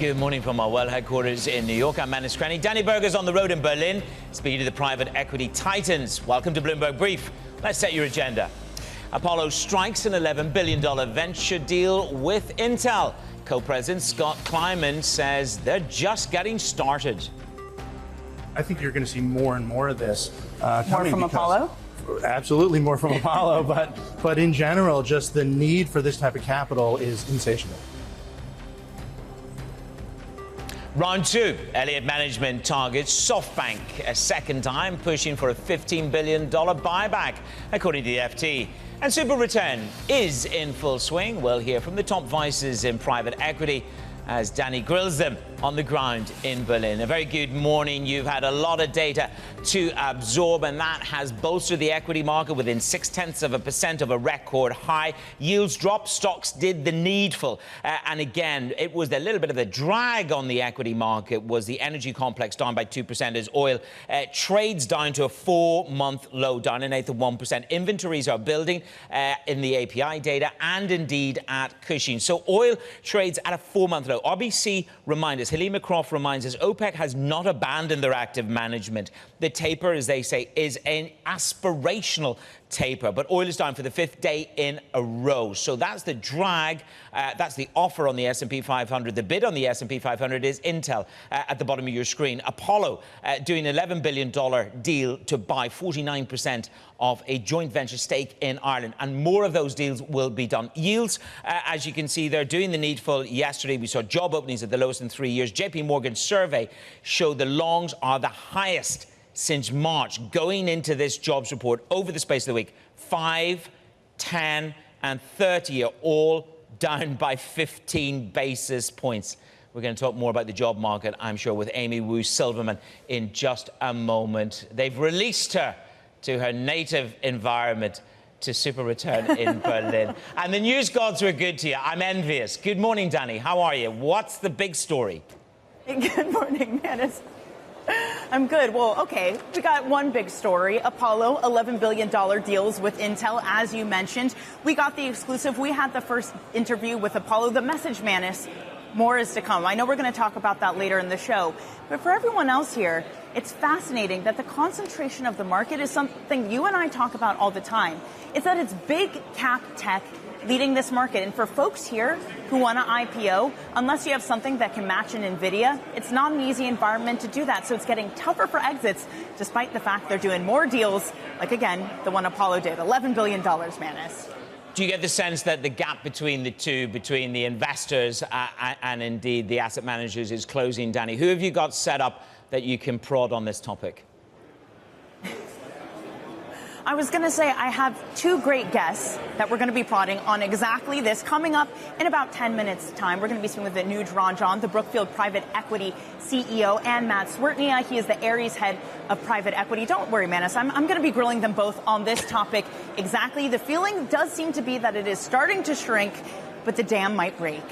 Good morning from our world headquarters in New York. I'm Manus Cranny. Danny Berger's on the road in Berlin, speaking to the private equity titans. Welcome to Bloomberg Brief. Let's set your agenda. Apollo strikes an $11 billion venture deal with Intel. Co-president Scott Kleinman says they're just getting started. I think you're going to see more and more of this more from Apollo? Absolutely more from Apollo, but in general, just the need for this type of capital is insatiable. Round two, Elliott Management targets SoftBank a second time, pushing for a $15 billion buyback, according to the FT. And super return is in full swing. We'll hear from the top voices in private equity as Danny grills them on the ground in Berlin. A very good morning. You've had a lot of data to absorb, and that has bolstered the equity market within 0.6% of a record high. Yields dropped, stocks did the needful. And again, it was a little bit of a drag on the equity market, was the energy complex down by 2% as oil trades down to a 4-month low, down an eighth of 1%. Inventories are building in the API data and indeed at Cushing. So oil trades at a 4-month low. RBC reminds us, Halima Croft reminds us, OPEC has not abandoned their active management. The taper, as they say, is an aspirational taper, but oil is down for the 5th day in a row. So that's the drag. That's the offer on the S&P 500. The bid on the S&P 500 is Intel at the bottom of your screen. Apollo doing an $11 billion deal to buy 49% of a joint venture stake in Ireland. And more of those deals will be done. Yields, as you can see, they're doing the needful. Yesterday, we saw job openings at the lowest in 3 years. JP Morgan's survey showed the longs are the highest since March, going into this jobs report over the space of the week. 5, 10, and 30 are all down by 15 basis points. We're going to talk more about the job market, I'm sure, with Amy Wu Silverman in just a moment. They've released her to her native environment to super return in Berlin. And the news gods were good to you. I'm envious. Good morning, Danny. How are you? What's the big story? Good morning, Manus. I'm good. Well, okay, we got one big story. Apollo, $11 billion deals with Intel, as you mentioned. We got the exclusive. We had the first interview with Apollo. The message, Manus, more is to come. I know we're going to talk about that later in the show. But for everyone else here, it's fascinating that the concentration of the market is something you and I talk about all the time. It's that it's big cap tech leading this market. And for folks here who want to IPO, unless you have something that can match an NVIDIA, it's not an easy environment to do that. So it's getting tougher for exits, despite the fact they're doing more deals, like, again, the one Apollo did, $11 billion, Manus. Do you get the sense that the gap between the two, between the investors and indeed the asset managers, is closing, Danny? Who have you got set up that you can prod on this topic? I was going to say I have two great guests that we're going to be prodding on exactly this. Coming up in about 10 minutes' time, we're going to be speaking with Anuj Ranjan, the Brookfield private equity CEO, and Matt Cwiertnia. He is the Ares head of private equity. Don't worry, Manus. I'm going to be grilling them both on this topic exactly. The feeling does seem to be that it is starting to shrink, but the dam might break.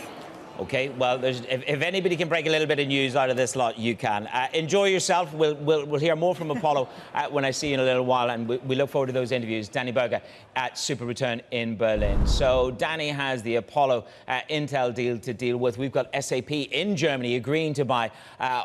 OK, well, if anybody can break a little bit of news out of this lot, you can. Enjoy yourself. We'll hear more from Apollo when I see you in a little while, and we look forward to those interviews. Danny Berger at Super Return in Berlin. So Danny has the Apollo Intel deal to deal with. We've got SAP in Germany agreeing to buy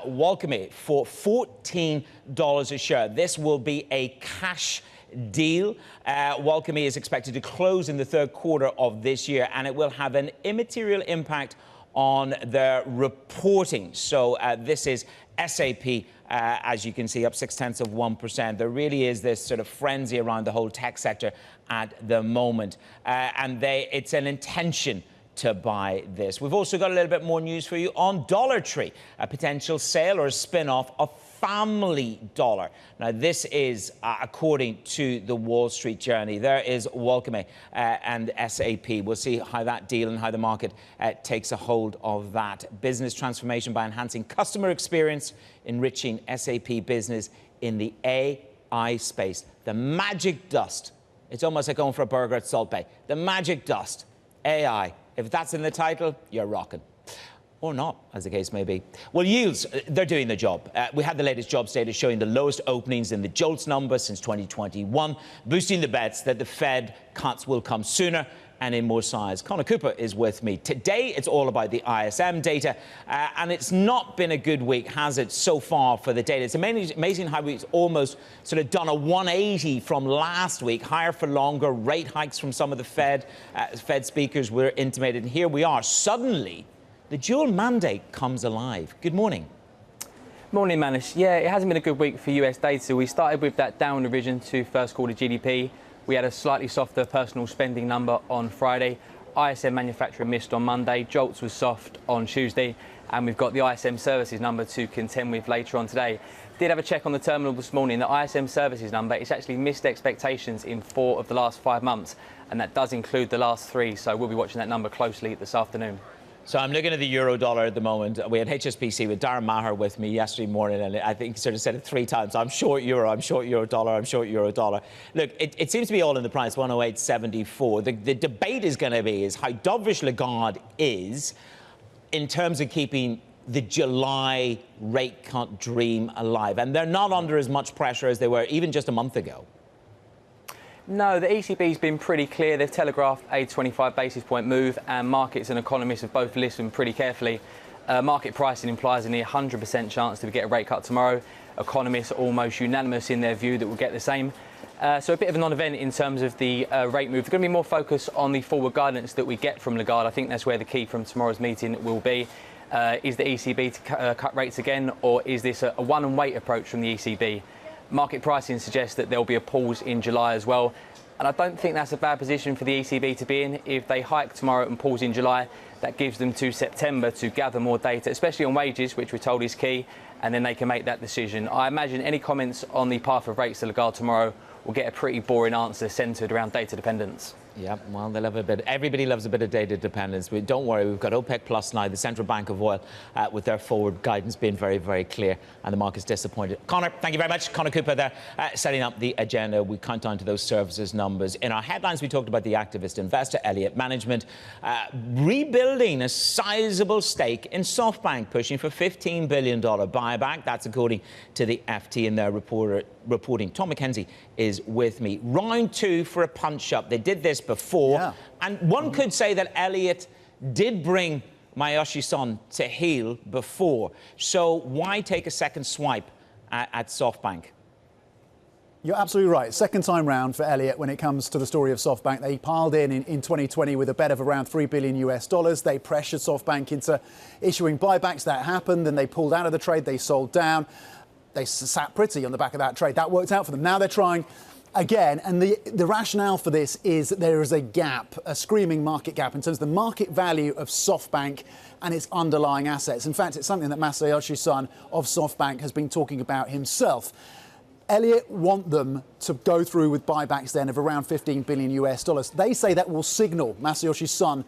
Welcome for $14 a share. This will be a cash deal. Welcome is expected to close in the 3rd quarter of this year, and it will have an immaterial impact on their reporting. So this is SAP, as you can see, up 0.6%. There really is this sort of frenzy around the whole tech sector at the moment. And it's an intention to buy this. We've also got a little bit more news for you on Dollar Tree, a potential sale or a spin-off of Family Dollar. Now, this is according to the Wall Street Journey. There is Welcome and SAP. We'll see how that deal and how the market takes a hold of that. Business transformation by enhancing customer experience, enriching SAP business in the AI space. The magic dust. It's almost like going for a burger at Salt Bay. The magic dust. AI. If that's in the title, you're rocking. Or not, as the case may be. Well, yields, they're doing the job. We had the latest jobs data showing the lowest openings in the JOLTS number since 2021, boosting the bets that the Fed cuts will come sooner and in more size. Conor Cooper is with me. Today, it's all about the ISM data, and it's not been a good week, has it, so far for the data? It's amazing how we've almost sort of done a 180 from last week, higher for longer, rate hikes from some of the Fed speakers were intimated, and here we are. Suddenly, the dual mandate comes alive. Good morning. Morning, Manish. Yeah, it hasn't been a good week for US data. We started with that down revision to first quarter GDP. We had a slightly softer personal spending number on Friday. ISM manufacturing missed on Monday. Jolts was soft on Tuesday. And we've got the ISM services number to contend with later on today. Did have a check on the terminal this morning. The ISM services number, it's actually missed expectations in 4 of the last 5 months. And that does include the last 3. So we'll be watching that number closely this afternoon. So I'm looking at the euro dollar at the moment. We had HSBC with Darren Maher with me yesterday morning, and I think he sort of said it 3 times. I'm short euro, I'm short euro dollar, I'm short euro dollar. Look, it seems to be all in the price, 108.74. The debate is going to be is how dovish Lagarde is in terms of keeping the July rate cut dream alive. And they're not under as much pressure as they were even just a month ago. No, the ECB's been pretty clear. They've telegraphed a 25 basis point move, and markets and economists have both listened pretty carefully. Market pricing implies a near 100% chance to get a rate cut tomorrow. Economists are almost unanimous in their view that we'll get the same. So a bit of a non-event in terms of the rate move. There's going to be more focus on the forward guidance that we get from Lagarde. I think that's where the key from tomorrow's meeting will be. Is the ECB to cut rates again, or is this a one-and-wait approach from the ECB? Market pricing suggests that there'll be a pause in July as well. And I don't think that's a bad position for the ECB to be in. If they hike tomorrow and pause in July, that gives them to September to gather more data, especially on wages, which we're told is key, and then they can make that decision. I imagine any comments on the path of rates to Lagarde tomorrow will get a pretty boring answer centred around data dependence. Yeah, well, they love a bit. Everybody loves a bit of data dependence. Don't worry, we've got OPEC Plus now, the Central Bank of Oil, with their forward guidance being very, very clear, and the market's disappointed. Conor, thank you very much. Conor Cooper there, setting up the agenda. We count down to those services numbers. In our headlines, we talked about the activist investor, Elliott Management, rebuilding a sizable stake in SoftBank, pushing for $15 billion buyback. That's according to the FT in their reporting. Tom McKenzie is with me. Round 2 for a punch-up. They did this before, and one could say that Elliott did bring Masayoshi Son to heel before. So why take a second swipe at SoftBank? You're absolutely right. Second time round for Elliott when it comes to the story of SoftBank. They piled in 2020 with a bet of around $3 billion US. They pressured SoftBank into issuing buybacks. That happened. Then they pulled out of the trade. They sold down. They sat pretty on the back of that trade. That worked out for them. Now they're trying again, and the rationale for this is that there is a gap, a screaming market gap in terms of the market value of SoftBank and its underlying assets. In fact, it's something that Masayoshi Son of SoftBank has been talking about himself. Elliott want them to go through with buybacks then of around $15 billion US. They say that will signal Masayoshi Son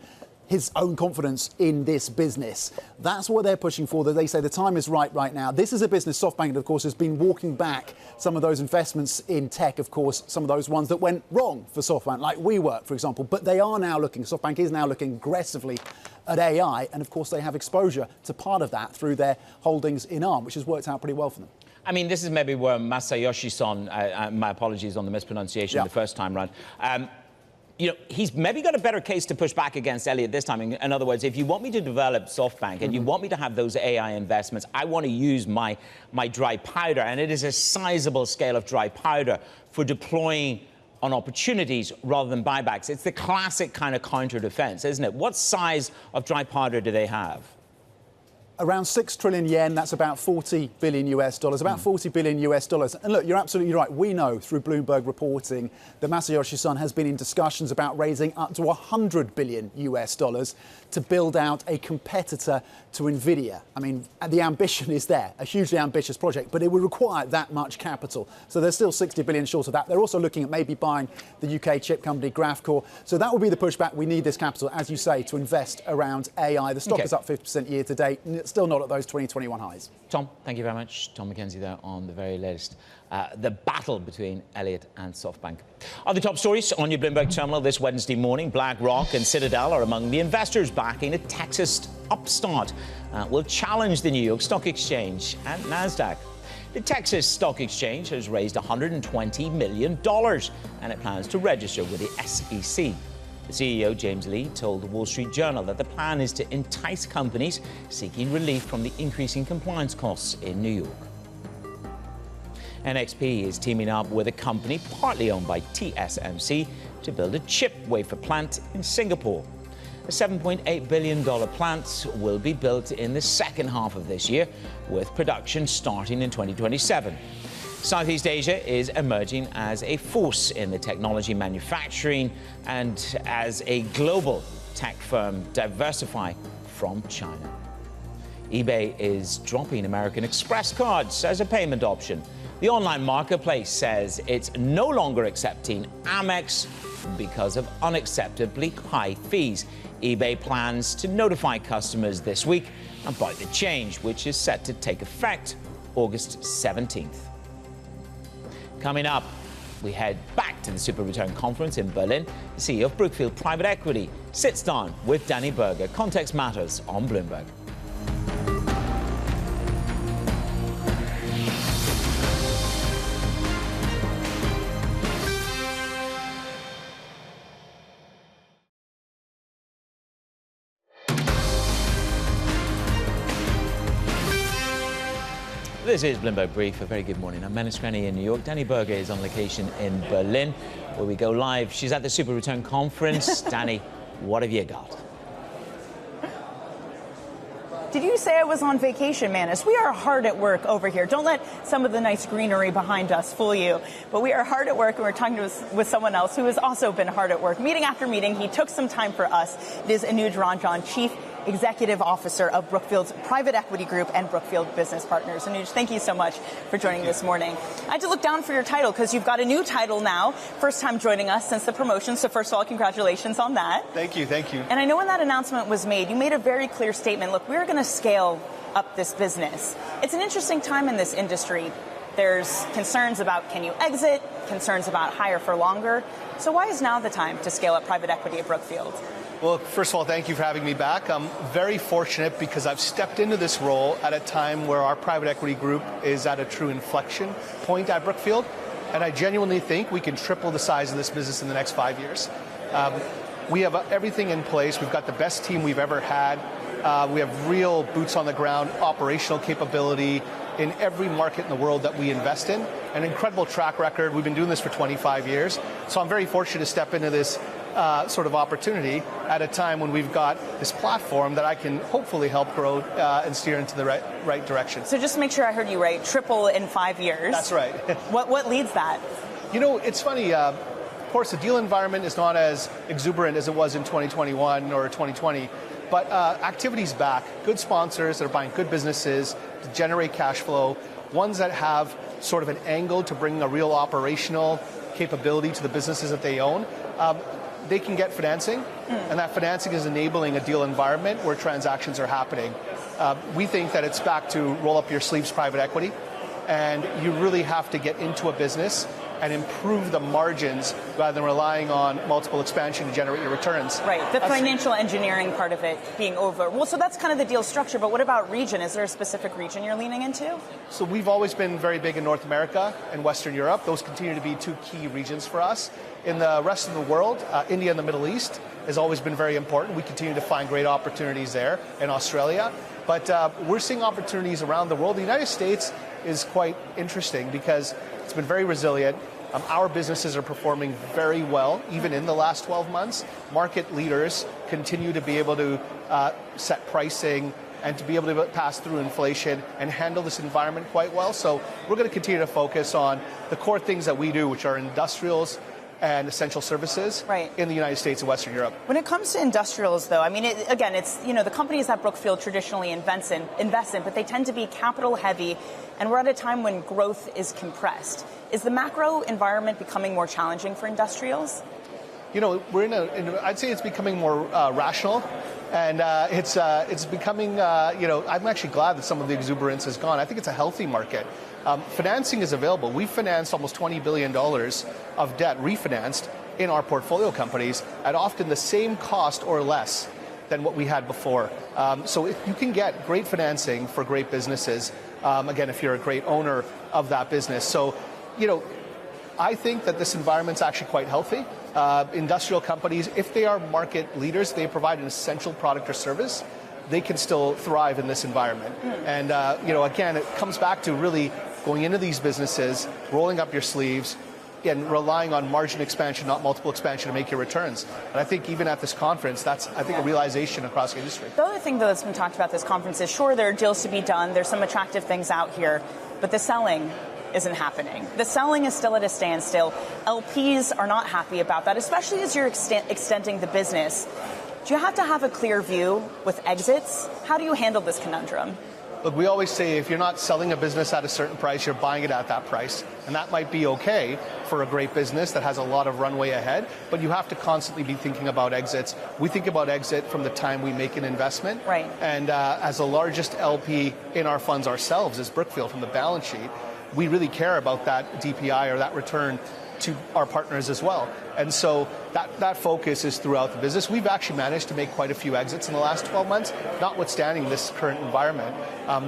his own confidence in this business. That's what they're pushing for. They say the time is right now. This is a business, SoftBank, of course, has been walking back some of those investments in tech, of course, some of those ones that went wrong for SoftBank, like WeWork, for example. But they are now looking, SoftBank is now looking aggressively at AI. And of course, they have exposure to part of that through their holdings in ARM, which has worked out pretty well for them. I mean, this is maybe where Masayoshi Son, my apologies on the mispronunciation the first time round, you know, he's maybe got a better case to push back against Elliott this time. In other words, if you want me to develop SoftBank and you want me to have those AI investments, I want to use my dry powder, and it is a sizable scale of dry powder for deploying on opportunities rather than buybacks. It's the classic kind of counter defense, isn't it? What size of dry powder do they have? Around 6 trillion yen, that's about $40 billion US, about $40 billion US. And look, you're absolutely right. We know through Bloomberg reporting that Masayoshi Son has been in discussions about raising up to $100 billion US to build out a competitor to Nvidia. I mean, the ambition is there, a hugely ambitious project, but it would require that much capital. So there's still 60 billion short of that. They're also looking at maybe buying the UK chip company Graphcore. So that will be the pushback. We need this capital, as you say, to invest around AI. The stock is up 50% year to date, and it's still not at those 2021 highs. Tom, thank you very much. Tom McKenzie there on the very latest. The battle between Elliott and SoftBank. Other top stories on your Bloomberg terminal this Wednesday morning. BlackRock and Citadel are among the investors backing a Texas upstart. Will challenge the New York Stock Exchange and NASDAQ. The Texas Stock Exchange has raised $120 million, and it plans to register with the SEC. The CEO, James Lee, told the Wall Street Journal that the plan is to entice companies seeking relief from the increasing compliance costs in New York. NXP is teaming up with a company partly owned by TSMC to build a chip wafer plant in Singapore. A $7.8 billion plant will be built in the second half of this year, with production starting in 2027. Southeast Asia is emerging as a force in the technology manufacturing and as a global tech firm diversify from China. eBay is dropping American Express cards as a payment option. The online marketplace says it's no longer accepting Amex because of unacceptably high fees. eBay plans to notify customers this week about the change, which is set to take effect August 17th. Coming up, we head back to the Super Return Conference in Berlin. The CEO of Brookfield Private Equity sits down with Danny Berger. Context matters on Bloomberg. This is Bloomberg Brief. A very good morning. I'm Menace Rennie in New York. Danny Berger is on location in Berlin, where we go live. She's at the Super Return Conference. Danny, what have you got? Did you say I was on vacation, Manus? We are hard at work over here. Don't let some of the nice greenery behind us fool you. But we are hard at work, and we're talking with someone else who has also been hard at work. Meeting after meeting, he took some time for us. It is Anuj Ranjan, Chief Executive Officer of Brookfield's Private Equity Group and Brookfield Business Partners. Anuj, thank you so much for joining this morning. I had to look down for your title because you've got a new title now. First time joining us since the promotion. So first of all, congratulations on that. Thank you. Thank you. And I know when that announcement was made, you made a very clear statement. Look, we're going to scale up this business. It's an interesting time in this industry. There's concerns about can you exit, concerns about higher for longer. So why is now the time to scale up private equity at Brookfield? Well, first of all, thank you for having me back. I'm very fortunate because I've stepped into this role at a time where our private equity group is at a true inflection point at Brookfield. And I genuinely think we can triple the size of this business in the next 5 years. We have everything in place. We've got the best team we've ever had. We have real boots on the ground, operational capability in every market in the world that we invest in. An incredible track record. We've been doing this for 25 years. So I'm very fortunate to step into this sort of opportunity at a time when we've got this platform that I can hopefully help grow and steer into the right direction. So just to make sure I heard you right, triple in 5 years. That's right. What leads that? You know, it's funny. Of course, the deal environment is not as exuberant as it was in 2021 or 2020, but activity's back. Good sponsors that are buying good businesses to generate cash flow, ones that have sort of an angle to bring a real operational capability to the businesses that they own. They can get financing, and that financing is enabling a deal environment where transactions are happening. We think that it's back to roll up your sleeves private equity, and you really have to get into a business and improve the margins rather than relying on multiple expansion to generate your returns. Right, the financial engineering part of it being over. Well, so that's kind of the deal structure, but what about region? Is there a specific region you're leaning into? So we've always been very big in North America and Western Europe. Those continue to be two key regions for us. In the rest of the world, India and the Middle East has always been very important. We continue to find great opportunities there, in Australia. But we're seeing opportunities around the world. The United States is quite interesting because it's been very resilient. Our businesses are performing very well, even in the last 12 months. Market leaders continue to be able to set pricing and to be able to pass through inflation and handle this environment quite well. So we're going to continue to focus on the core things that we do, which are industrials and essential services in the United States and Western Europe. When it comes to industrials, though, I mean, it's the companies that Brookfield traditionally invest in, but they tend to be capital heavy, and we're at a time when growth is compressed. Is the macro environment becoming more challenging for industrials? You know, I'd say it's becoming more rational, and it's becoming, I'm actually glad that some of the exuberance is gone. I think it's a healthy market. Financing is available. We financed almost $20 billion of debt refinanced in our portfolio companies at often the same cost or less than what we had before. So you can get great financing for great businesses, again, if you're a great owner of that business. So, I think that this environment's actually quite healthy. Industrial companies, if they are market leaders, they provide an essential product or service, they can still thrive in this environment. And, again, it comes back to really going into these businesses, rolling up your sleeves, and relying on margin expansion, not multiple expansion, to make your returns. And I think even at this conference, that's, I think, a realization across the industry. The other thing, though, that's been talked about this conference is, sure, there are deals to be done. There's some attractive things out here, but the selling isn't happening. The selling is still at a standstill. LPs are not happy about that, especially as you're extending the business. Do you have to have a clear view with exits? How do you handle this conundrum? Look, we always say if you're not selling a business at a certain price, you're buying it at that price. And that might be okay for a great business that has a lot of runway ahead, but you have to constantly be thinking about exits. We think about exit from the time we make an investment. Right. And as the largest LP in our funds ourselves, as Brookfield from the balance sheet, we really care about that DPI or that return to our partners as well. And so that focus is throughout the business. We've actually managed to make quite a few exits in the last 12 months, notwithstanding this current environment.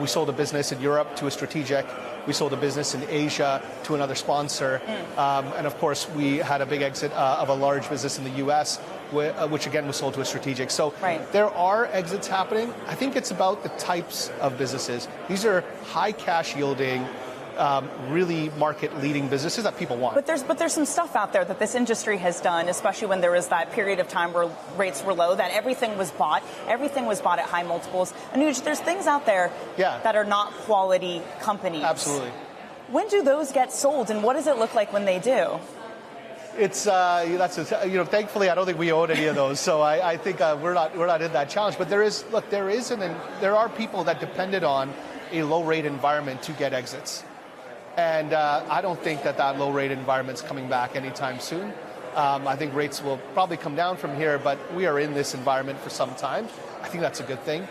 We sold a business in Europe to a strategic. We sold a business in Asia to another sponsor. And of course, we had a big exit of a large business in the US, which again was sold to a strategic. So there are exits happening. I think it's about the types of businesses. These are high cash yielding, really market-leading businesses that people want. But there's some stuff out there that this industry has done, especially when there was that period of time where rates were low, that everything was bought at high multiples. Anuj, there's things out there that are not quality companies. Absolutely. When do those get sold, and what does it look like when they do? It's thankfully I don't think we own any of those, so I think we're not in that challenge. But there are people that depended on a low rate environment to get exits. And I don't think that low-rate environment's coming back anytime soon. I think rates will probably come down from here, but we are in this environment for some time. I think that's a good thing.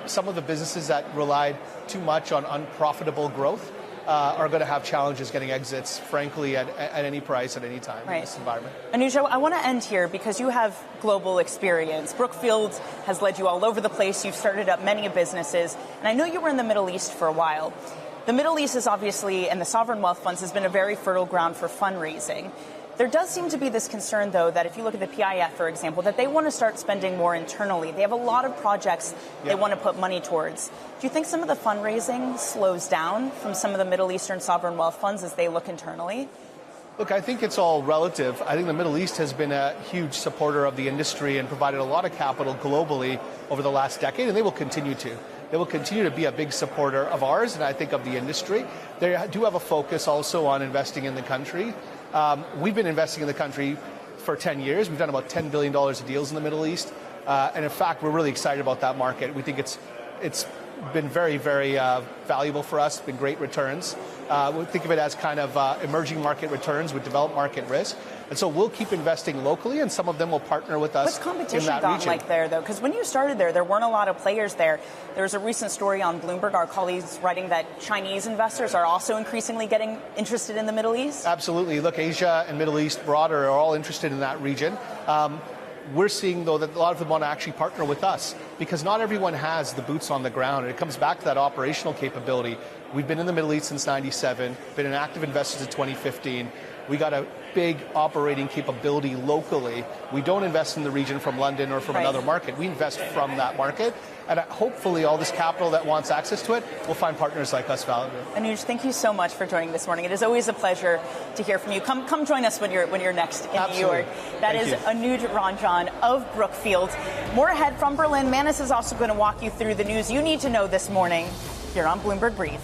Some of the businesses that relied too much on unprofitable growth are going to have challenges getting exits, frankly, at any price, at any time in this environment. Anuj, I want to end here because you have global experience. Brookfield has led you all over the place. You've started up many businesses. And I know you were in the Middle East for a while. The Middle East is obviously, and the sovereign wealth funds, has been a very fertile ground for fundraising. There does seem to be this concern, though, that if you look at the PIF, for example, that they want to start spending more internally. They have a lot of projects they want to put money towards. Do you think some of the fundraising slows down from some of the Middle Eastern sovereign wealth funds as they look internally? Look, I think it's all relative. I think the Middle East has been a huge supporter of the industry and provided a lot of capital globally over the last decade, and they will continue to. They will continue to be a big supporter of ours and I think of the industry. They do have a focus also on investing in the country. We've been investing in the country for 10 years. We've done about $10 billion of deals in the Middle East. And in fact, we're really excited about that market. We think it's been very, very valuable for us. It's been great returns. We think of it as kind of emerging market returns with developed market risk. And so we'll keep investing locally, and some of them will partner with us in that region. What's competition gotten like there, though? Because when you started there weren't a lot of players there. There was a recent story on Bloomberg, our colleagues writing that Chinese investors are also increasingly getting interested in the Middle East. Absolutely. Look, Asia and Middle East broader are all interested in that region. We're seeing, though, that a lot of them want to actually partner with us because not everyone has the boots on the ground. And it comes back to that operational capability. We've been in the Middle East since '97, been an active investor since 2015. We got a big operating capability locally. We don't invest in the region from London or from another market. We invest from that market. And hopefully all this capital that wants access to it will find partners like us valuable. Anuj, thank you so much for joining this morning. It is always a pleasure to hear from you. Come join us when you're next in New York. That is Anuj Ranjan of Brookfield. More ahead from Berlin. Manis is also going to walk you through the news you need to know this morning here on Bloomberg Brief.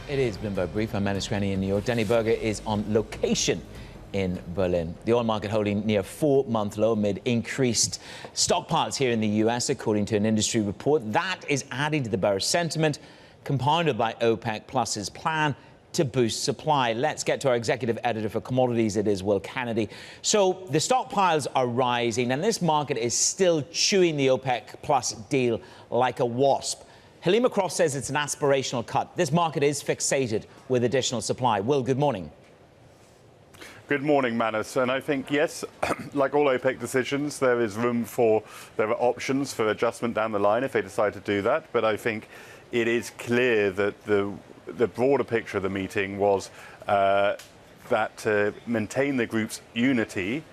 It is Bloomberg Brief. I'm Anuj Ranjan in New York. Danny Berger is on location in Berlin. The oil market holding near 4-month low amid increased stockpiles here in the U.S., according to an industry report. That is adding to the bearish sentiment, compounded by OPEC Plus's plan to boost supply. Let's get to our executive editor for commodities. It is Will Kennedy. So the stockpiles are rising, and this market is still chewing the OPEC Plus deal like a wasp. Halima Croft says it's an aspirational cut. This market is fixated with additional supply. Will, good morning. Good morning, Manus. And I think, yes, like all OPEC decisions, there are options for adjustment down the line if they decide to do that. But I think it is clear that the broader picture of the meeting was that to maintain the group's unity,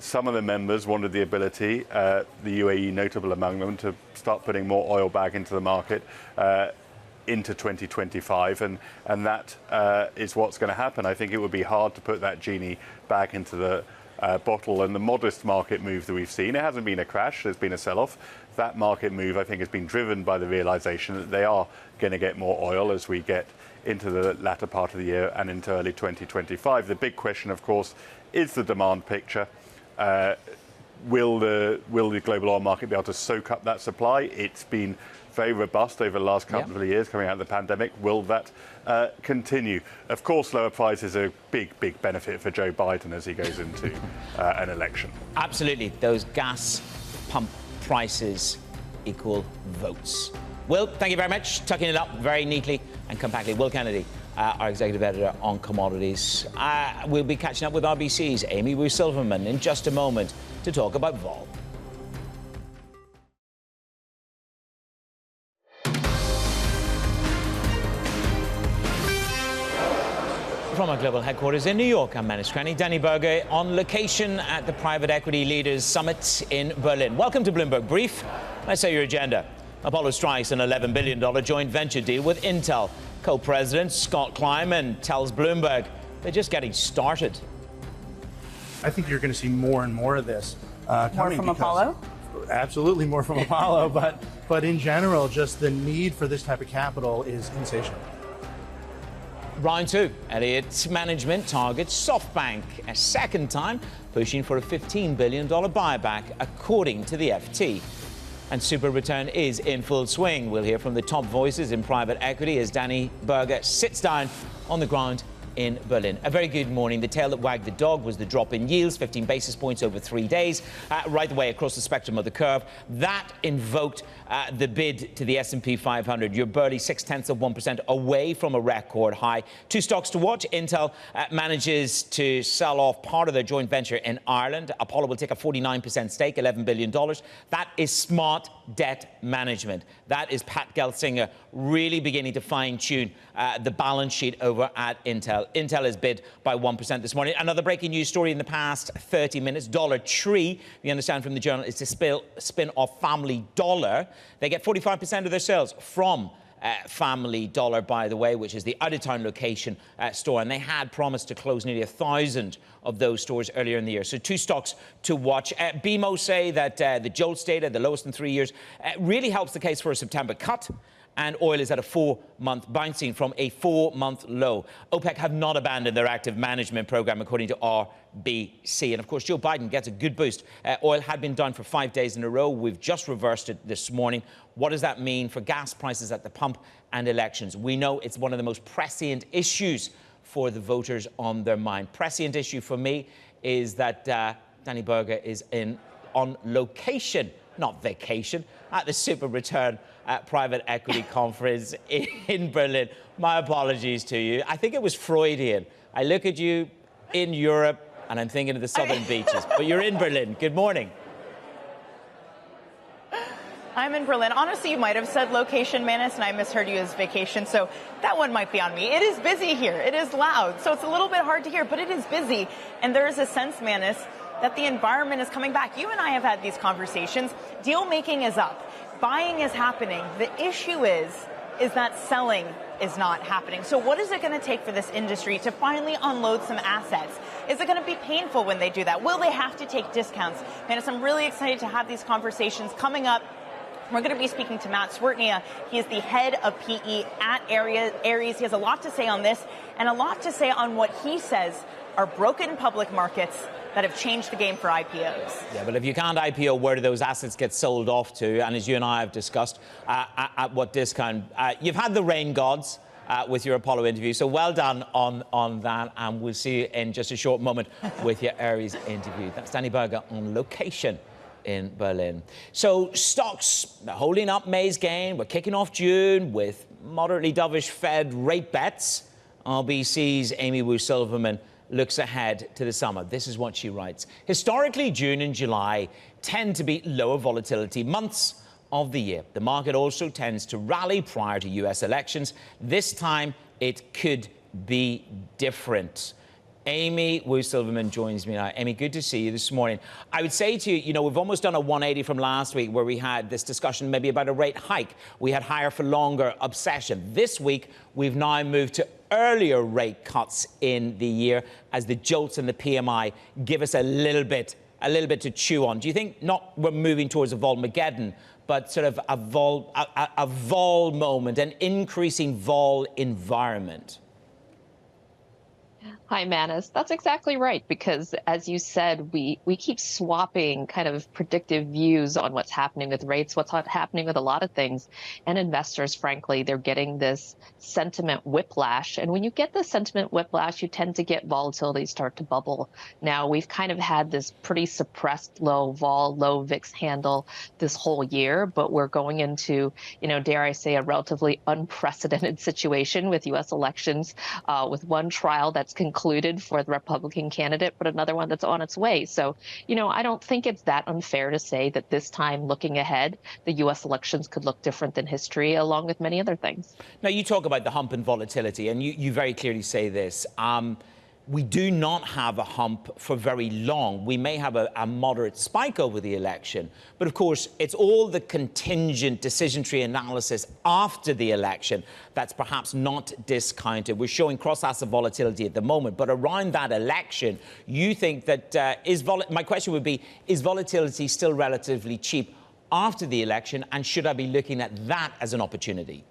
some of the members wanted the ability, the UAE notable among them, to start putting more oil back into the market into 2025, and that is what's going to happen. I think it would be hard to put that genie back into the bottle, and the modest market move that we've seen, it hasn't been a crash, there's been a sell-off. That market move, I think, has been driven by the realization that they are going to get more oil as we get into the latter part of the year and into early 2025. The big question, of course, is the demand picture. Will the global oil market be able to soak up that supply? It's been very robust over the last couple of years coming out of the pandemic. Will that continue? Of course, lower prices are a big benefit for Joe Biden as he goes into an election. Absolutely. Those gas pump prices equal votes. Will, thank you very much. Tucking it up very neatly and compactly. Will Kennedy, our executive editor on commodities. We'll be catching up with RBC's Wu Silverman in just a moment to talk about vol. From our global headquarters in New York, I'm Manus Cranny. Danny Berger on location at the Private Equity Leaders Summit in Berlin. Welcome to Bloomberg Brief. Let's say your agenda. Apollo strikes an $11 billion joint venture deal with Intel. Co-president Scott Kleiman tells Bloomberg they're just getting started. I think you're going to see more and more of this coming. More from Apollo? Absolutely more from Apollo, but in general, just the need for this type of capital is insatiable. Round two, Elliott management targets SoftBank a second time, pushing for a $15 billion buyback, according to the FT. And super return is in full swing. We'll hear from the top voices in private equity as Danny Berger sits down on the ground in Berlin. A very good morning. The tail that wagged the dog was the drop in yields, 15 basis points over 3 days, right the way across the spectrum of the curve. That invoked the bid to the S&P 500. You're barely 0.6% away from a record high. Two stocks to watch. Intel manages to sell off part of their joint venture in Ireland. Apollo will take a 49% stake, $11 billion. That is smart debt management. That is Pat Gelsinger really beginning to fine-tune the balance sheet over at Intel. Intel is bid by 1% this morning. Another breaking news story in the past 30 minutes. Dollar Tree, we understand from the Journal, is to spin off Family Dollar. They get 45% of their sales from Family Dollar, by the way, which is the out-of-town location store. And they had promised to close nearly 1,000 of those stores earlier in the year. So two stocks to watch. BMO say that the JOLTS data, the lowest in 3 years, really helps the case for a September cut. And oil is at a 4-month bouncing from a 4-month low. OPEC have not abandoned their active management program, according to RBC. And of course, Joe Biden gets a good boost. Oil had been down for 5 days in a row. We've just reversed it this morning. What does that mean for gas prices at the pump and elections? We know it's one of the most prescient issues for the voters on their mind. Prescient issue for me is that Danny Berger is on location, not vacation, at the Super Return Private Equity Conference in Berlin. My apologies to you. I think it was Freudian. I look at you in Europe and I'm thinking of the southern beaches, but you're in Berlin. Good morning. I'm in Berlin. Honestly, you might have said location, Manus, and I misheard you as vacation, so that one might be on me. It is busy here. It is loud, so it's a little bit hard to hear, but it is busy. And there is a sense, Manus, that the environment is coming back. You and I have had these conversations. Deal making is up. Buying is happening. The issue is that selling is not happening. So what is it going to take for this industry to finally unload some assets? Is it going to be painful when they do that? Will they have to take discounts? Manus, I'm really excited to have these conversations coming up. We're going to be speaking to Matt Cwiertnia. He is the head of PE at Ares. He has a lot to say on this and a lot to say on what he says are broken public markets that have changed the game for IPOs. Yeah, but if you can't IPO, where do those assets get sold off to? And as you and I have discussed, at what discount? You've had the rain gods with your Apollo interview, so well done on that. And we'll see you in just a short moment with your Ares interview. That's Danny Berger on location in Berlin. So stocks holding up May's gain. We're kicking off June with moderately dovish Fed rate bets. RBC's Amy Wu Silverman looks ahead to the summer. This is what she writes. Historically, June and July tend to be lower volatility months of the year. The market also tends to rally prior to US elections. This time, it could be different. Amy Wu Silverman joins me now. Amy, good to see you this morning. I would say to you, we've almost done a 180 from last week where we had this discussion maybe about a rate hike. We had higher for longer obsession. This week, we've now moved to earlier rate cuts in the year as the jolts and the PMI give us a little bit to chew on. Do you think not we're moving towards a Volmageddon, but sort of a vol moment, an increasing vol environment? Hi, Manus. That's exactly right, because as you said, we keep swapping kind of predictive views on what's happening with rates, what's happening with a lot of things. And investors, frankly, they're getting this sentiment whiplash. And when you get the sentiment whiplash, you tend to get volatility start to bubble. Now, we've kind of had this pretty suppressed low vol, low VIX handle this whole year, but we're going into, dare I say, a relatively unprecedented situation with U.S. elections, with one trial that's concluded for the Republican candidate, but another one that's on its way. So, I don't think it's that unfair to say that this time, looking ahead, the U.S. elections could look different than history, along with many other things. Now, you talk about the hump and volatility, and you very clearly say this. We do not have a hump for very long. We may have a moderate spike over the election, but of course, it's all the contingent decision tree analysis after the election that's perhaps not discounted. We're showing cross-asset volatility at the moment, but around that election, you think that my question would be, is volatility still relatively cheap after the election, and should I be looking at that as an opportunity?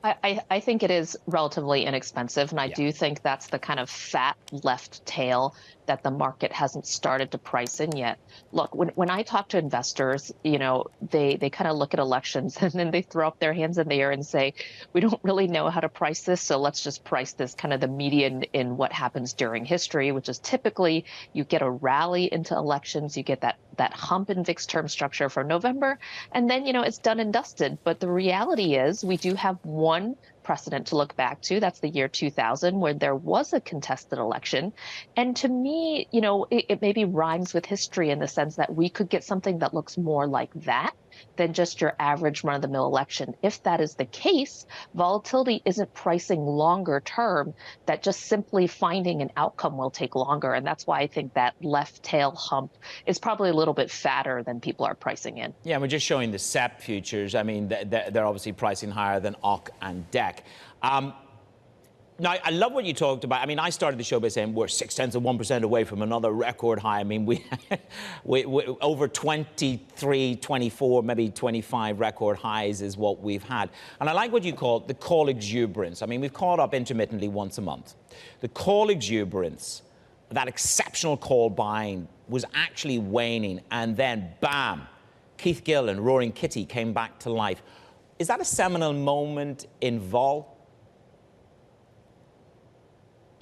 I think it is relatively inexpensive, and I do think that's the kind of fat left tail that the market hasn't started to price in yet. Look, when I talk to investors, they kind of look at elections and then they throw up their hands in the air and say, we don't really know how to price this, so let's just price this kind of the median in what happens during history, which is typically you get a rally into elections, you get that hump in VIX term structure for November, and then, it's done and dusted. But the reality is we do have one precedent to look back to. That's the year 2000, where there was a contested election. And to me, it maybe rhymes with history in the sense that we could get something that looks more like that than just your average run-of-the-mill election. If that is the case, volatility isn't pricing longer term, that just simply finding an outcome will take longer. And that's why I think that left tail hump is probably a little bit fatter than people are pricing in. Yeah, we're just showing the SEP futures. I mean, they're obviously pricing higher than OC and DEC. Now, I love what you talked about. I mean, I started the show by saying we're 0.6% away from another record high. I mean, we over 23, 24, maybe 25 record highs is what we've had. And I like what you call the call exuberance. I mean, we've called up intermittently once a month. The call exuberance, that exceptional call buying, was actually waning. And then, bam, Keith Gill and Roaring Kitty came back to life. Is that a seminal moment in vol?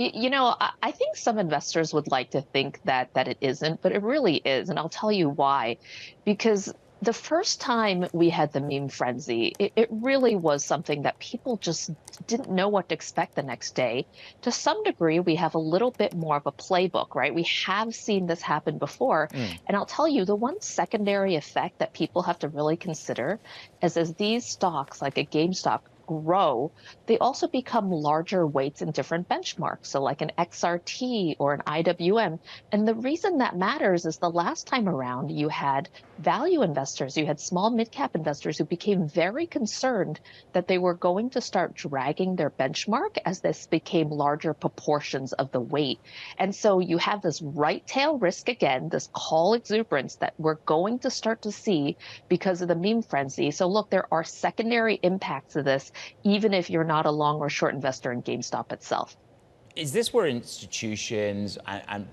I think some investors would like to think that it isn't, but it really is. And I'll tell you why. Because the first time we had the meme frenzy, it really was something that people just didn't know what to expect the next day. To some degree, we have a little bit more of a playbook, right? We have seen this happen before. And I'll tell you, the one secondary effect that people have to really consider is as these stocks, like a GameStop, grow, they also become larger weights in different benchmarks. So like an XRT or an IWM. And the reason that matters is the last time around you had value investors, you had small mid-cap investors who became very concerned that they were going to start dragging their benchmark as this became larger proportions of the weight. And so you have this right tail risk again, this call exuberance that we're going to start to see because of the meme frenzy. So look, there are secondary impacts of this, even if you're not a long or short investor in GameStop itself. Is this where institutions and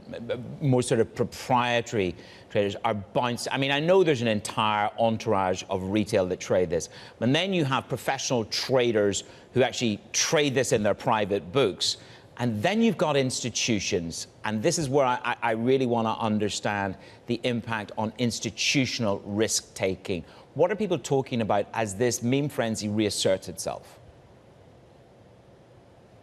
more sort of proprietary traders are bouncing? I mean, I know there's an entire entourage of retail that trade this, but then you have professional traders who actually trade this in their private books. And then you've got institutions. And this is where I really want to understand the impact on institutional risk-taking. What are people talking about as this meme frenzy reasserts itself?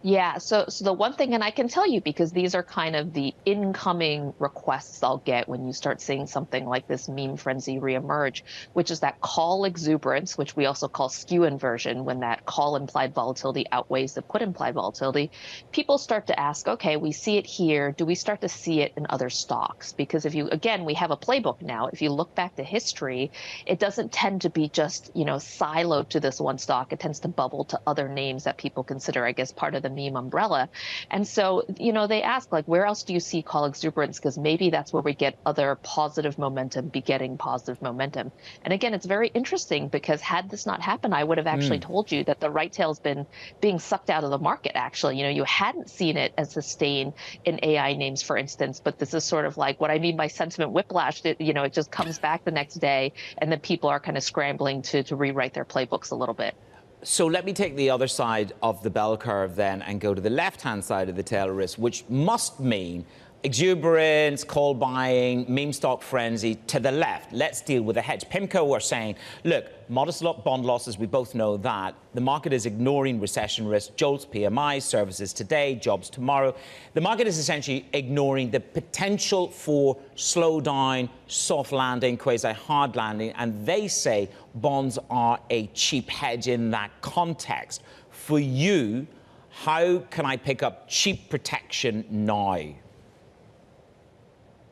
Yeah, so the one thing, and I can tell you because these are kind of the incoming requests I'll get when you start seeing something like this meme frenzy reemerge, which is that call exuberance, which we also call skew inversion, when that call implied volatility outweighs the put implied volatility. People start to ask, okay, we see it here. Do we start to see it in other stocks? Because if you, again, we have a playbook now. If you look back to history, it doesn't tend to be just, siloed to this one stock. It tends to bubble to other names that people consider, I guess, part of the meme umbrella. And so, they ask, like, where else do you see call exuberance? Because maybe that's where we get other positive momentum begetting positive momentum. And again, it's very interesting because had this not happened, I would have actually told you that the right tail's been being sucked out of the market, actually. You hadn't seen it as sustained in AI names, for instance, but this is sort of like what I mean by sentiment whiplash. It just comes back the next day, and then people are kind of scrambling to rewrite their playbooks a little bit. So let me take the other side of the bell curve then and go to the left-hand side of the tail risk, which must mean exuberance, call buying, meme stock frenzy to the left. Let's deal with the hedge. PIMCO are saying, look, modest bond losses, we both know that. The market is ignoring recession risk, jolts, PMI, services today, jobs tomorrow. The market is essentially ignoring the potential for slowdown, soft landing, quasi-hard landing, and they say bonds are a cheap hedge in that context. For you, how can I pick up cheap protection now?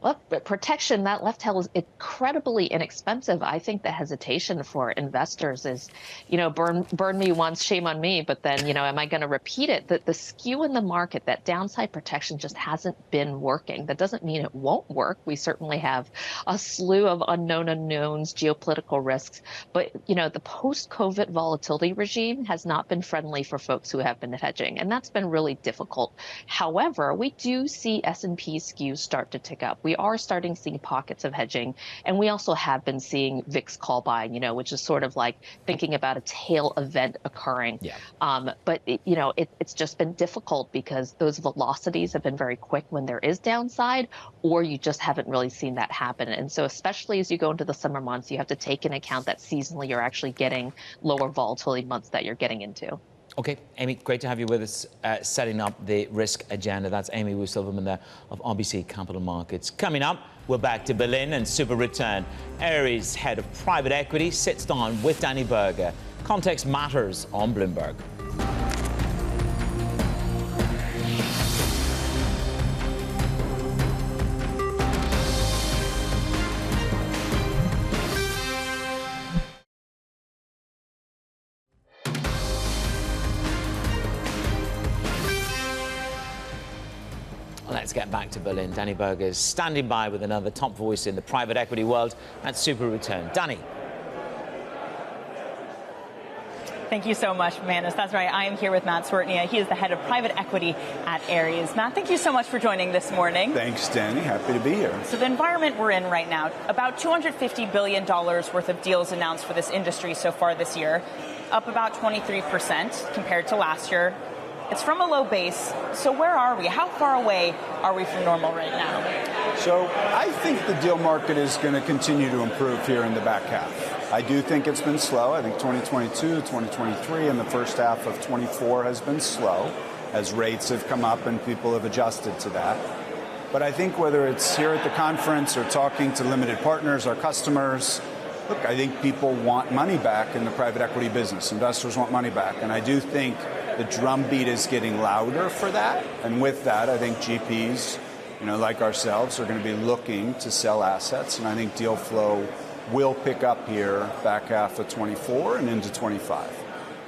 Look, but protection, that left tail is incredibly inexpensive. I think the hesitation for investors is, burn me once, shame on me, but then, am I going to repeat it? The skew in the market, that downside protection just hasn't been working. That doesn't mean it won't work. We certainly have a slew of unknown unknowns, geopolitical risks, but, the post-COVID volatility regime has not been friendly for folks who have been hedging, and that's been really difficult. However, we do see S&P skews start to tick up. We are starting to see pockets of hedging, and we also have been seeing VIX call buying, which is sort of like thinking about a tail event occurring. Yeah. But it's just been difficult because those velocities have been very quick when there is downside, or you just haven't really seen that happen. And so especially as you go into the summer months, you have to take into account that seasonally you're actually getting lower volatility months that you're getting into. Okay, Amy, great to have you with us, setting up the risk agenda. That's Amy Wu Silverman there of RBC Capital Markets. Coming up, we're back to Berlin and super return. Ares head of private equity sits down with Danny Berger. Context matters on Bloomberg. Let's get back to Berlin. Danny Berger is standing by with another top voice in the private equity world at Super Return. Danny. Thank you so much, Manus. That's right. I am here with Matt Cwiertnia. He is the head of private equity at Ares. Matt, thank you so much for joining this morning. Thanks, Danny. Happy to be here. So the environment we're in right now, about $250 billion worth of deals announced for this industry so far this year, up about 23% compared to last year. It's from a low base. So where are we? How far away are we from normal right now? So I think the deal market is going to continue to improve here in the back half. I do think it's been slow. I think 2022, 2023, and the first half of 24 has been slow as rates have come up and people have adjusted to that. But I think whether it's here at the conference or talking to limited partners, our customers, look, I think people want money back in the private equity business. Investors want money back. And I do think the drumbeat is getting louder for that. And with that, I think GPs, like ourselves, are going to be looking to sell assets. And I think deal flow will pick up here back half of 24 and into 25.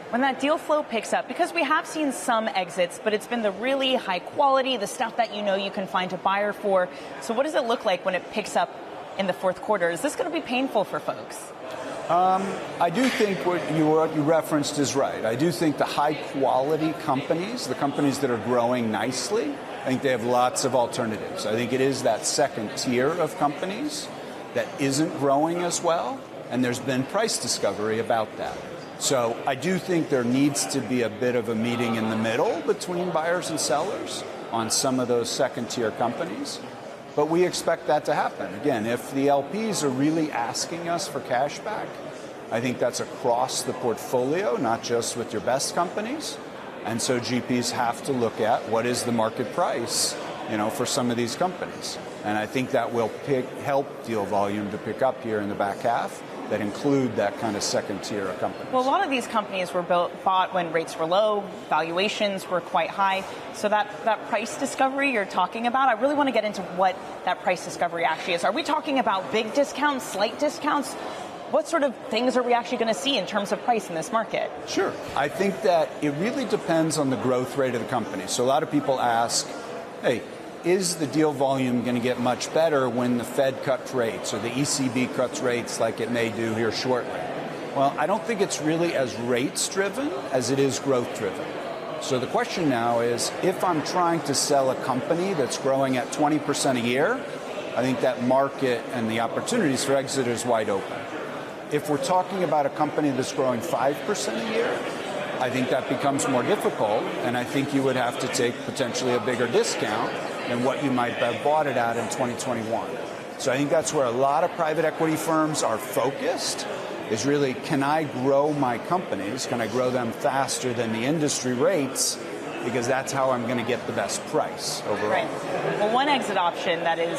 When that deal flow picks up, because we have seen some exits, but it's been the really high quality, the stuff that you can find a buyer for. So what does it look like when it picks up in the fourth quarter? Is this going to be painful for folks? I do think what you referenced is right. I do think the high-quality companies, the companies that are growing nicely, I think they have lots of alternatives. I think it is that second tier of companies that isn't growing as well, and there's been price discovery about that. So I do think there needs to be a bit of a meeting in the middle between buyers and sellers on some of those second-tier companies. But we expect that to happen. Again, if the LPs are really asking us for cash back, I think that's across the portfolio, not just with your best companies. And so GPs have to look at what is the market price, for some of these companies. And I think that will help deal volume to pick up here in the back half that include that kind of second tier of companies. Well, a lot of these companies were bought when rates were low, valuations were quite high. So that price discovery you're talking about, I really want to get into what that price discovery actually is. Are we talking about big discounts, slight discounts? What sort of things are we actually going to see in terms of price in this market? Sure. I think that it really depends on the growth rate of the company. So a lot of people ask, hey, is the deal volume going to get much better when the Fed cuts rates or the ECB cuts rates like it may do here shortly? Well, I don't think it's really as rates driven as it is growth driven. So the question now is, if I'm trying to sell a company that's growing at 20% a year, I think that market and the opportunities for exit is wide open. If we're talking about a company that's growing 5% a year, I think that becomes more difficult, and I think you would have to take potentially a bigger discount than what you might have bought it at in 2021. So I think that's where a lot of private equity firms are focused, is really, can I grow my companies? Can I grow them faster than the industry rates? Because that's how I'm going to get the best price overall. Right. Well, one exit option that is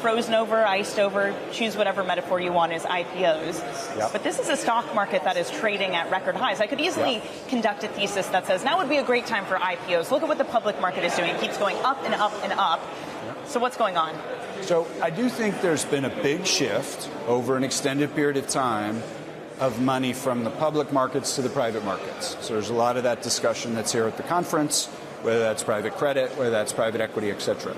frozen over, iced over, choose whatever metaphor you want, is IPOs. Yep. But this is a stock market that is trading at record highs. I could easily conduct a thesis that says now would be a great time for IPOs. Look at what the public market is doing. It keeps going up and up and up. Yep. So what's going on? So I do think there's been a big shift over an extended period of time of money from the public markets to the private markets. So there's a lot of that discussion that's here at the conference, whether that's private credit, whether that's private equity, et cetera.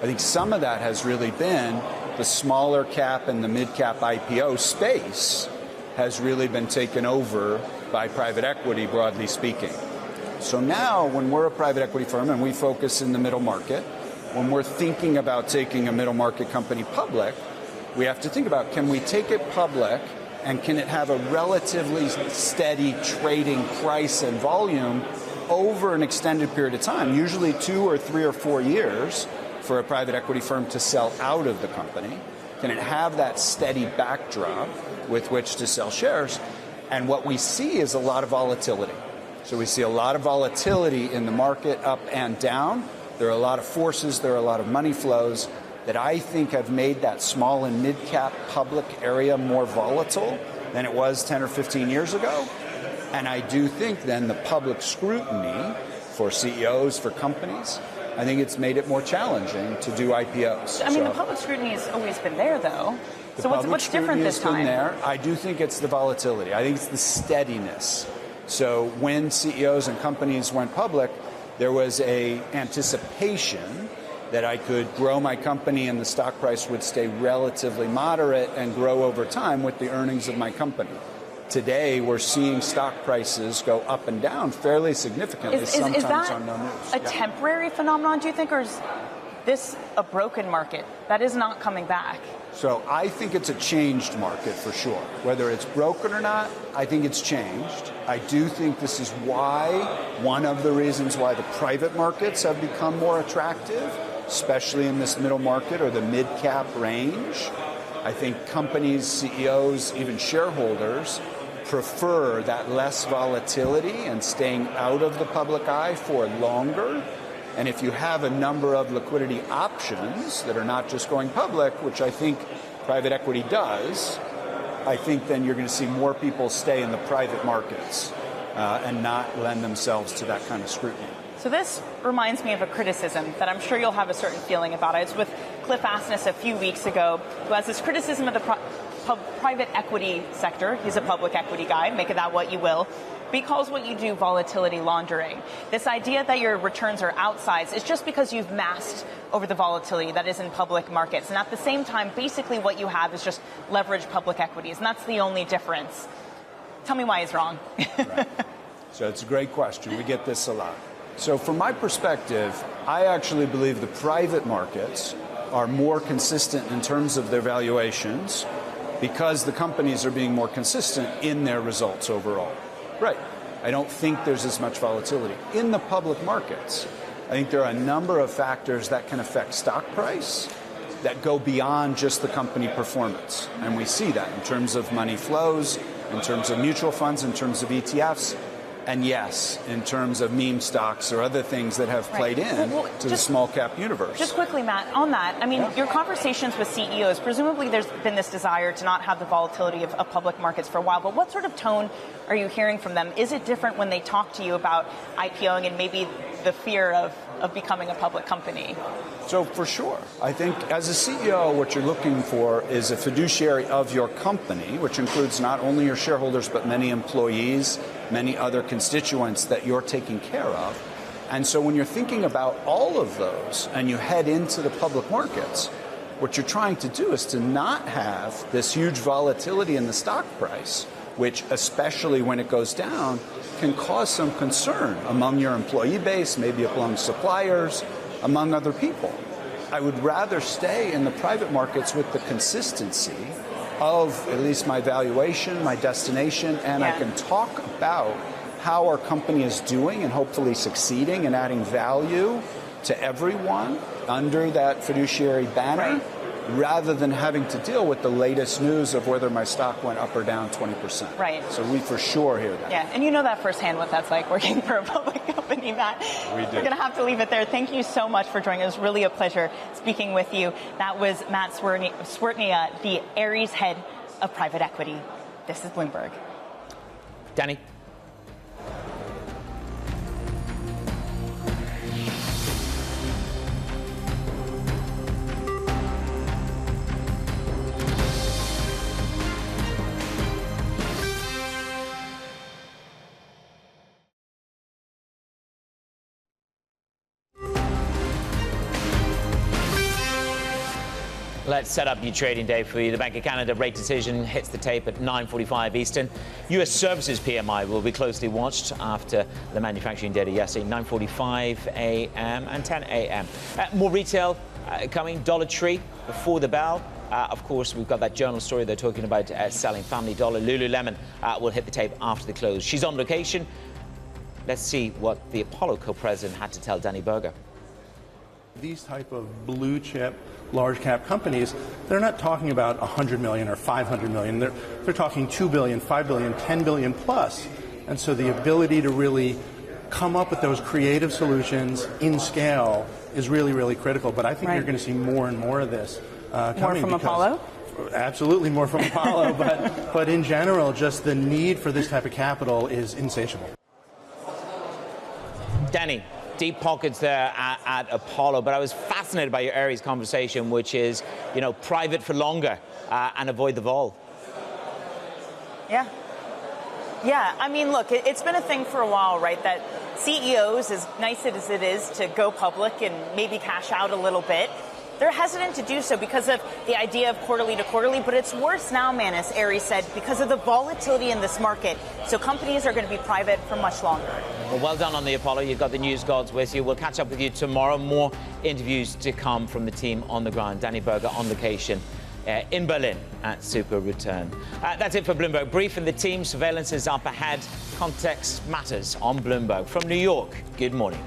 I think some of that has really been the smaller cap and the mid cap IPO space has really been taken over by private equity, broadly speaking. So now when we're a private equity firm and we focus in the middle market, when we're thinking about taking a middle market company public, we have to think about, can we take it public and can it have a relatively steady trading price and volume over an extended period of time, usually 2 or 3 or 4 years, for a private equity firm to sell out of the company? Can it have that steady backdrop with which to sell shares? And what we see is a lot of volatility. So we see a lot of volatility in the market up and down. There are a lot of forces, there are a lot of money flows that I think have made that small and mid-cap public area more volatile than it was 10 or 15 years ago. And I do think then the public scrutiny for CEOs, for companies, I think it's made it more challenging to do IPOs. I mean, the public scrutiny has always been there, though. So what's different this time? There. I do think it's the volatility. I think it's the steadiness. So when CEOs and companies went public, there was a anticipation that I could grow my company and the stock price would stay relatively moderate and grow over time with the earnings of my company. Today, we're seeing stock prices go up and down fairly significantly, sometimes on no news. A temporary phenomenon, do you think, or is this a broken market that is not coming back? So I think it's a changed market for sure. Whether it's broken or not, I think it's changed. I do think this is one of the reasons why the private markets have become more attractive, especially in this middle market or the mid-cap range. I think companies, CEOs, even shareholders prefer that less volatility and staying out of the public eye for longer. And if you have a number of liquidity options that are not just going public, which I think private equity does, I think then you're going to see more people stay in the private markets and not lend themselves to that kind of scrutiny. So this reminds me of a criticism that I'm sure you'll have a certain feeling about. I was with Cliff Asness a few weeks ago, who has this criticism of the private equity sector. He's a public equity guy, make of that what you will. But he calls what you do volatility laundering. This idea that your returns are outsized is just because you've masked over the volatility that is in public markets. And at the same time, basically what you have is just leveraged public equities. And that's the only difference. Tell me why he's wrong. Right. So it's a great question. We get this a lot. So from my perspective, I actually believe the private markets are more consistent in terms of their valuations because the companies are being more consistent in their results overall. Right. I don't think there's as much volatility. In the public markets, I think there are a number of factors that can affect stock price that go beyond just the company performance. And we see that in terms of money flows, in terms of mutual funds, in terms of ETFs, and yes, in terms of meme stocks or other things that have played to the small cap universe. Just quickly, Matt, on that, I mean, your conversations with CEOs, presumably there's been this desire to not have the volatility of public markets for a while, but what sort of tone are you hearing from them? Is it different when they talk to you about IPOing and maybe the fear of becoming a public company? So for sure. I think as a CEO, what you're looking for is a fiduciary of your company, which includes not only your shareholders, but many employees, many other constituents that you're taking care of. And so when you're thinking about all of those and you head into the public markets, what you're trying to do is to not have this huge volatility in the stock price, which, especially when it goes down, can cause some concern among your employee base, maybe among suppliers, among other people. I would rather stay in the private markets with the consistency of at least my valuation, my destination, and I can talk about how our company is doing and hopefully succeeding and adding value to everyone under that fiduciary banner, rather than having to deal with the latest news of whether my stock went up or down 20%. Right. So we for sure hear that. Yeah, and you know that firsthand what that's like working for a public company, Matt. We do. We're going to have to leave it there. Thank you so much for joining us. It was really a pleasure speaking with you. That was Matt Cwiertnia, the Ares head of private equity. This is Bloomberg. Danny. Let's set up your trading day for you. The Bank of Canada rate decision hits the tape at 9:45 Eastern. U.S. services PMI will be closely watched after the manufacturing data yesterday, 9:45 a.m. and 10 a.m. More retail coming, Dollar Tree before the bell. Of course, we've got that journal story they're talking about selling Family Dollar. Lululemon will hit the tape after the close. She's on location. Let's see what the Apollo co-president had to tell Danny Berger. These type of blue chip, large cap companies, they're not talking about 100 million or 500 million. They're talking 2 billion, 5 billion, 10 billion plus. And so the ability to really come up with those creative solutions in scale is really, really critical. But I think you're going to see more and more of this coming. More from Apollo? Absolutely more from Apollo. but in general, just the need for this type of capital is insatiable. Danny, deep pockets there at Apollo, but I was fascinated by your Ares conversation, which is, private for longer and avoid the vol. Yeah. Yeah, I mean, look, it's been a thing for a while, right, that CEOs, as nice as it is to go public and maybe cash out a little bit, they're hesitant to do so because of the idea of quarterly to quarterly, but it's worse now, Manus, Ares said, because of the volatility in this market. So companies are going to be private for much longer. Well done on the Apollo. You've got the news gods with you. We'll catch up with you tomorrow. More interviews to come from the team on the ground. Danny Berger on location in Berlin at Super Return. That's it for Bloomberg Brief, and the team. Surveillance is up ahead. Context matters on Bloomberg. From New York, good morning.